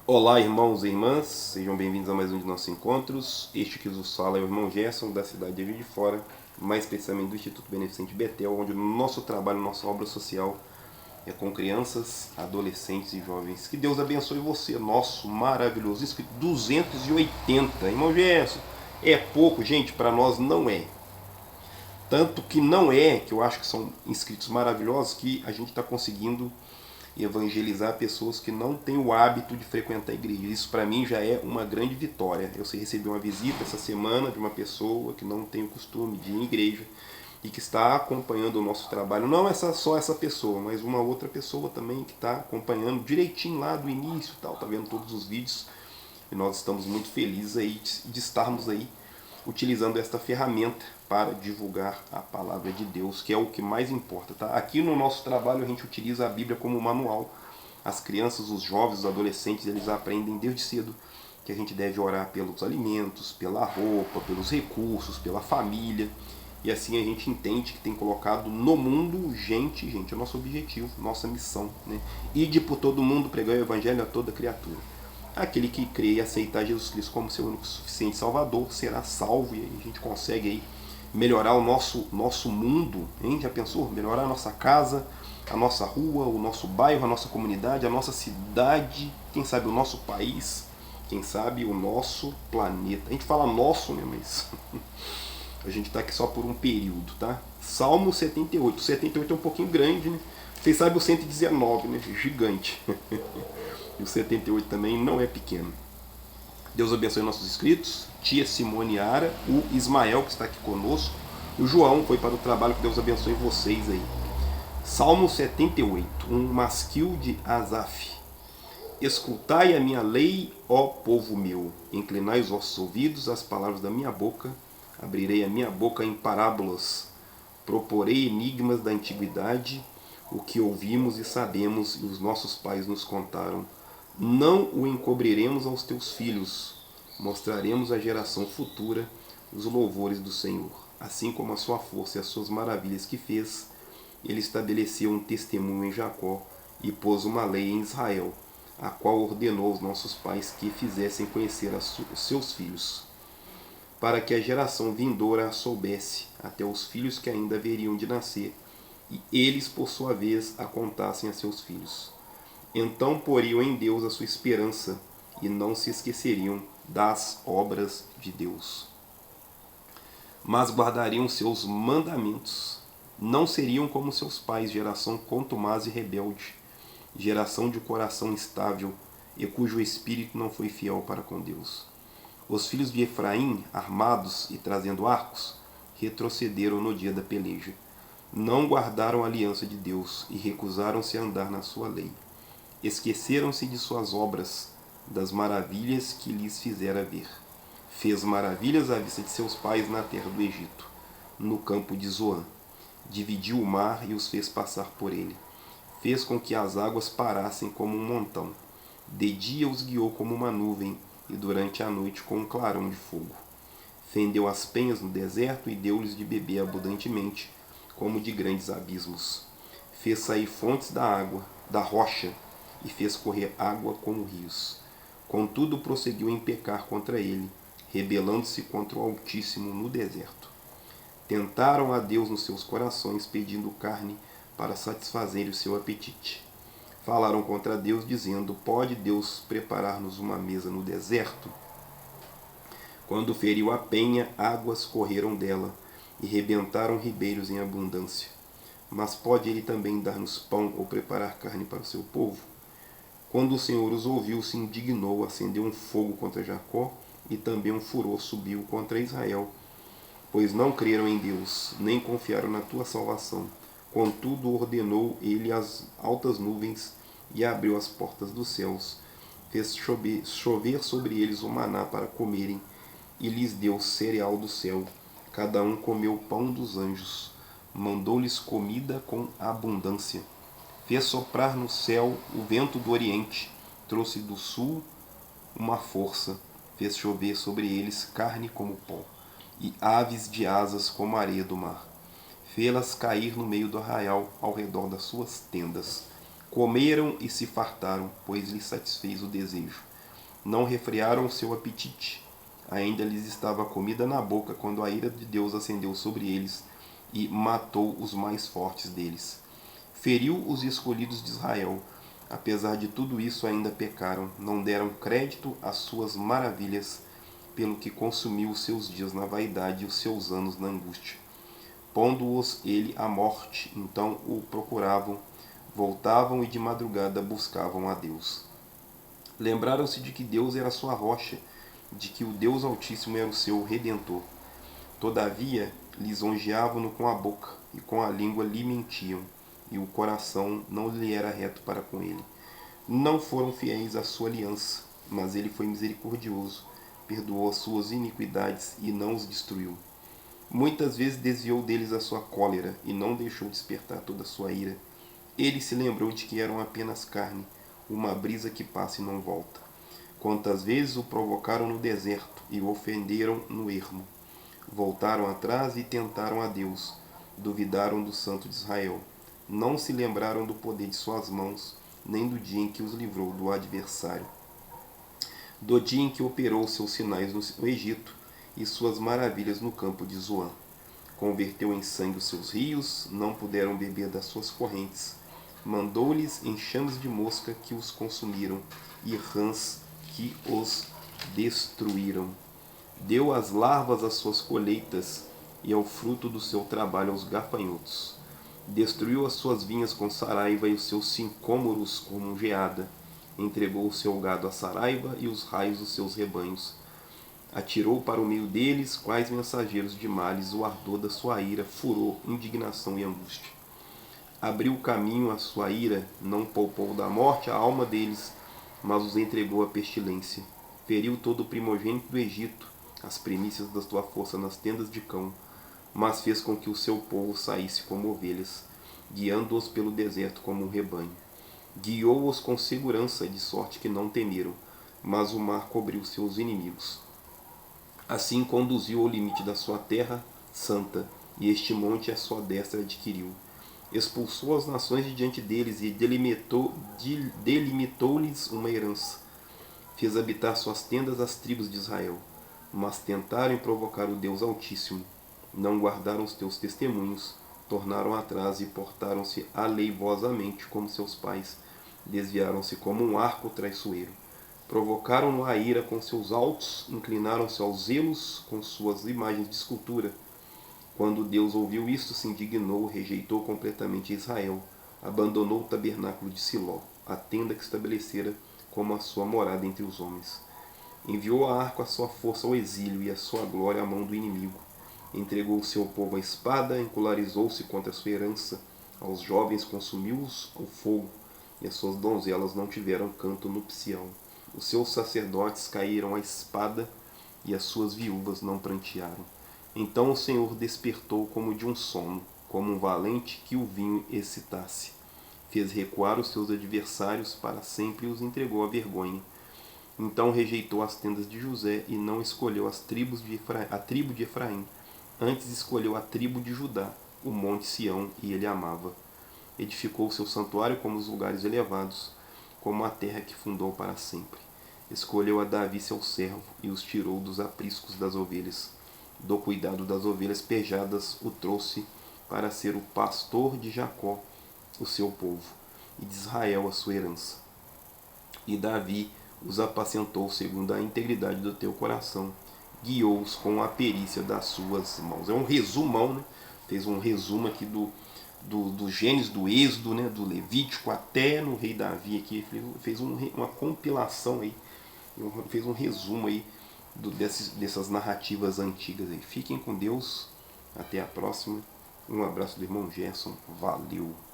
Olá, irmãos e irmãs, sejam bem-vindos a mais um de nossos encontros. Este que vos fala é o irmão Gerson, da cidade de Juiz de Fora, mais precisamente do Instituto Beneficente Betel, onde o nosso trabalho, nossa obra social é com crianças, adolescentes e jovens. Que Deus abençoe você, nosso maravilhoso inscrito 280. Irmão Gerson, é pouco, gente, para nós não é. Tanto que não é, que eu acho que são inscritos maravilhosos, que a gente está conseguindo evangelizar pessoas que não têm o hábito de frequentar a igreja. Isso para mim já é uma grande vitória. Eu recebi uma visita essa semana de uma pessoa que não tem o costume de ir em igreja e que está acompanhando o nosso trabalho. Não só essa pessoa, mas uma outra pessoa também que está acompanhando direitinho lá do início, tal, tá vendo todos os vídeos. E nós estamos muito felizes aí de estarmos aí utilizando esta ferramenta para divulgar a palavra de Deus, que é o que mais importa. Tá? Aqui no nosso trabalho a gente utiliza a Bíblia como manual. As crianças, os jovens, os adolescentes, eles aprendem desde cedo que a gente deve orar pelos alimentos, pela roupa, pelos recursos, pela família. E assim a gente entende que tem colocado no mundo gente, é o nosso objetivo, nossa missão. Né? Ide por todo mundo, pregar o evangelho a toda criatura. Aquele que crê e aceitar Jesus Cristo como seu único suficiente Salvador será salvo, e aí a gente consegue aí melhorar o nosso mundo, hein? Já pensou? Melhorar a nossa casa, a nossa rua, o nosso bairro, a nossa comunidade, a nossa cidade, quem sabe o nosso país, quem sabe o nosso planeta. A gente fala nosso, né? Mas a gente está aqui só por um período, tá? Salmo 78. O 78 é um pouquinho grande, né? Vocês sabem o 119, né? Gigante. E o 78 também não é pequeno. Deus abençoe nossos inscritos. Tia Simone Ara, o Ismael que está aqui conosco. E o João foi para o trabalho, que Deus abençoe vocês aí. Salmo 78, um masquil de Asaf. Escutai a minha lei, ó povo meu. Inclinai os vossos ouvidos às palavras da minha boca. Abrirei a minha boca em parábolas. Proporei enigmas da antiguidade, o que ouvimos e sabemos e os nossos pais nos contaram. Não o encobriremos aos teus filhos, mostraremos à geração futura os louvores do Senhor. Assim como a sua força e as suas maravilhas que fez, ele estabeleceu um testemunho em Jacó e pôs uma lei em Israel, a qual ordenou aos nossos pais que fizessem conhecer os seus filhos, para que a geração vindoura a soubesse, até os filhos que ainda haveriam de nascer, e eles, por sua vez, a contassem a seus filhos. Então poriam em Deus a sua esperança, e não se esqueceriam das obras de Deus, mas guardariam seus mandamentos. Não seriam como seus pais, geração contumaz e rebelde, geração de coração instável, e cujo espírito não foi fiel para com Deus. Os filhos de Efraim, armados e trazendo arcos, retrocederam no dia da peleja. Não guardaram a aliança de Deus e recusaram-se a andar na sua lei. Esqueceram-se de suas obras, das maravilhas que lhes fizera ver. Fez maravilhas à vista de seus pais na terra do Egito, no campo de Zoã. Dividiu o mar e os fez passar por ele. Fez com que as águas parassem como um montão. De dia os guiou como uma nuvem, e durante a noite com um clarão de fogo. Fendeu as penhas no deserto e deu-lhes de beber abundantemente, como de grandes abismos. Fez sair fontes da água, da rocha, e fez correr água como rios. Contudo prosseguiu em pecar contra ele, rebelando-se contra o Altíssimo no deserto. Tentaram a Deus nos seus corações, pedindo carne para satisfazer o seu apetite. Falaram contra Deus, dizendo: pode Deus preparar-nos uma mesa no deserto? Quando feriu a penha, águas correram dela, e rebentaram ribeiros em abundância. Mas pode ele também dar-nos pão ou preparar carne para o seu povo? Quando o Senhor os ouviu, se indignou, acendeu um fogo contra Jacó, e também um furor subiu contra Israel, pois não creram em Deus, nem confiaram na tua salvação. Contudo ordenou ele as altas nuvens e abriu as portas dos céus. Fez chover sobre eles o maná para comerem, e lhes deu cereal do céu. Cada um comeu o pão dos anjos. Mandou-lhes comida com abundância. Fez soprar no céu o vento do oriente. Trouxe do sul uma força. Fez chover sobre eles carne como pó, e aves de asas como a areia do mar. Fê-las cair no meio do arraial, ao redor das suas tendas. Comeram e se fartaram, pois lhes satisfez o desejo. não refrearam o seu apetite. Ainda lhes estava a comida na boca quando a ira de Deus acendeu sobre eles e matou os mais fortes deles. Feriu os escolhidos de Israel. Apesar de tudo isso, ainda pecaram, não deram crédito às suas maravilhas, pelo que consumiu os seus dias na vaidade e os seus anos na angústia. Pondo-os ele à morte, então o procuravam, voltavam e de madrugada buscavam a Deus. Lembraram-se de que Deus era sua rocha, de que o Deus Altíssimo era o seu Redentor. Todavia, lisonjeavam-no com a boca, e com a língua lhe mentiam, e o coração não lhe era reto para com ele. Não foram fiéis à sua aliança, mas ele foi misericordioso, perdoou as suas iniquidades e não os destruiu. Muitas vezes desviou deles a sua cólera, e não deixou despertar toda a sua ira. Ele se lembrou de que eram apenas carne, uma brisa que passa e não volta. Quantas vezes o provocaram no deserto e o ofenderam no ermo. Voltaram atrás e tentaram a Deus, duvidaram do Santo de Israel. Não se lembraram do poder de suas mãos, nem do dia em que os livrou do adversário. Do dia em que operou seus sinais no Egito e suas maravilhas no campo de Zoan. Converteu em sangue os seus rios, não puderam beber das suas correntes. Mandou-lhes enxames de mosca que os consumiram e rãs que os destruíram. Deu às larvas as suas colheitas e ao fruto do seu trabalho aos gafanhotos. Destruiu as suas vinhas com saraiva e os seus sicômoros com geada. Entregou o seu gado à saraiva e os raios dos seus rebanhos. Atirou para o meio deles, quais mensageiros de males, o ardor da sua ira, furor, indignação e angústia. Abriu o caminho à sua ira, não poupou da morte a alma deles, mas os entregou à pestilência. Feriu todo o primogênito do Egito, as primícias da sua força nas tendas de cão, mas fez com que o seu povo saísse como ovelhas, guiando-os pelo deserto como um rebanho. Guiou-os com segurança, de sorte que não temeram, mas o mar cobriu seus inimigos. Assim conduziu ao limite da sua terra santa, e este monte a sua destra adquiriu. Expulsou as nações de diante deles e delimitou-lhes uma herança. Fez habitar suas tendas as tribos de Israel, mas tentaram provocar o Deus Altíssimo. Não guardaram os teus testemunhos, tornaram atrás e portaram-se aleivosamente como seus pais, desviaram-se como um arco traiçoeiro. Provocaram-no a ira com seus altos, inclinaram-se aos zelos com suas imagens de escultura. Quando Deus ouviu isto, se indignou, rejeitou completamente Israel, abandonou o tabernáculo de Siló, a tenda que estabelecera como a sua morada entre os homens. Enviou a arco a sua força ao exílio e a sua glória à mão do inimigo. Entregou o seu povo à espada, encolarizou-se contra a sua herança, aos jovens consumiu-os o fogo, e as suas donzelas não tiveram canto nupcial. Os seus sacerdotes caíram à espada, e as suas viúvas não prantearam. Então o Senhor despertou como de um sono, como um valente que o vinho excitasse. Fez recuar os seus adversários para sempre e os entregou à vergonha. Então rejeitou as tendas de José e não escolheu a tribo de Efraim. Antes escolheu a tribo de Judá, o monte Sião, e ele amava. Edificou o seu santuário como os lugares elevados, como a terra que fundou para sempre. Escolheu a Davi seu servo e os tirou dos apriscos das ovelhas. Do cuidado das ovelhas pejadas o trouxe para ser o pastor de Jacó, o seu povo, e de Israel a sua herança. E Davi os apacentou segundo a integridade do teu coração, guiou-os com a perícia das suas mãos. É um resumão, né? Fez um resumo aqui do Gênesis, do Êxodo, né? Do Levítico até no rei Davi aqui. Fez uma compilação aí, fez um resumo aí dessas narrativas antigas aí. Fiquem com Deus, até a próxima. Um abraço do irmão Gerson, valeu!